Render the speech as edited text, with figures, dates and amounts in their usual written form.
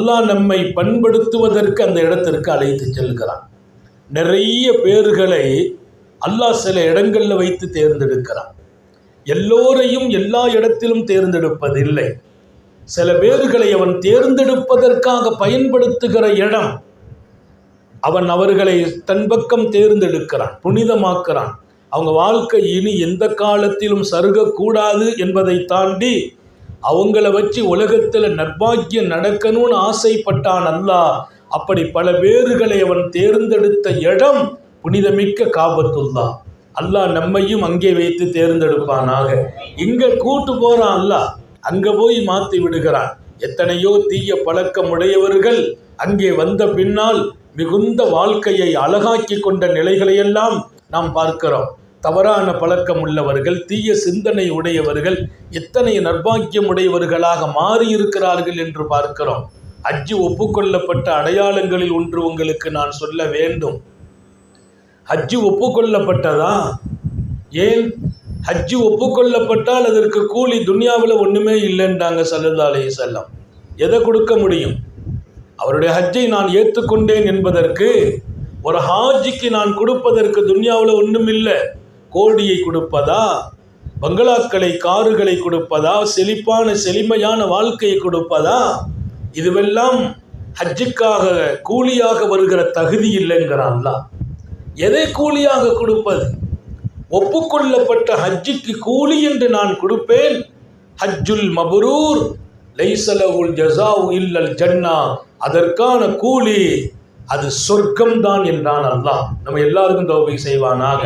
அல்லாஹ் நம்மை பண்படுத்துவதற்கு அந்த இடத்திற்கு அழைத்து செல்கிறான். நிறைய பேர்களை அல்லாஹ் சில இடங்களில் வைத்து தேர்ந்தெடுக்கிறான். எல்லோரையும் எல்லா இடத்திலும் தேர்ந்தெடுப்பதில்லை. சில பேர்களை அவன் தேர்ந்தெடுப்பதற்காக பயன்படுத்துகிற இடம், அவன் அவர்களை தன் பக்கம் தேர்ந்தெடுக்கிறான், புனிதமாக்குறான். அவங்க வாழ்க்கை இனி எந்த காலத்திலும் சருகக்கூடாது என்பதை தாண்டி அவங்கள வச்சு உலகத்தில் நற்பாக்கியம் நடக்கணும்னு ஆசைப்பட்டான் அல்லாஹ். அப்படி பல பேர்களை அவன் தேர்ந்தெடுத்த இடம் புனிதமிக்க காபத்துல்லாஹ். அல்லாஹ் நம்மையும் அங்கே வைத்து தேர்ந்தெடுப்பானாக. இங்கே கூட்டு போறான் அல்லாஹ், அங்கே போய் மாற்றி விடுகிறான். எத்தனையோ தீய பழக்கம் உடையவர்கள் அங்கே வந்த பின்னால் மிகுந்த வாழ்க்கையை அழகாக்கி கொண்ட நிலைகளையெல்லாம் நாம் பார்க்கிறோம். தவறான பழக்கம் உள்ளவர்கள், தீய சிந்தனை உடையவர்கள் எத்தனை நற்பாக்கியம் உடையவர்களாக மாறியிருக்கிறார்கள் என்று பார்க்கிறோம். ஹஜ்ஜு ஒப்புக்கொள்ளப்பட்ட அடையாளங்களில் ஒன்று உங்களுக்கு நான் சொல்ல வேண்டும். ஹஜ்ஜு ஒப்புக்கொள்ளப்பட்டதா? ஏன் ஹஜ்ஜு ஒப்புக்கொள்ளப்பட்டால் அதற்கு கூலி துன்யாவில் ஒன்றுமே இல்லைன்றாங்க ஸல்லல்லாஹு அலைஹி வஸல்லம். எதை கொடுக்க முடியும்? அவருடைய ஹஜ்ஜை நான் ஏற்றுக்கொண்டேன் என்பதற்கு, ஒரு ஹாஜிக்கு நான் கொடுப்பதற்கு துன்யாவில் ஒன்றும் இல்லை. கோடியை கொடுப்பதா, பங்களாக்களை, காருகளை கொடுப்பதா, செழிமையான வாழ்க்கையை கொடுப்பதா? இதுவெல்லாம் ஹஜ்ஜுக்காக கூலியாக வருகிற தகுதி இல்லைங்கிறான் அல்லாஹ். எதை கூலியாக கொடுப்பது? ஒப்புக்கொள்ளப்பட்ட ஹஜ்ஜுக்கு கூலி என்று நான் கொடுப்பேன். ஹஜ்ஜுல் மப்ரூர் லைஸ லஹுல் ஜஸாஉ இல்லல் ஜன்னா, அதற்கான கூலி அது சொர்க்கம்தான் என்றான் அல்லாஹ். நம்ம எல்லாருக்கும் தௌபீக் செய்வானாக.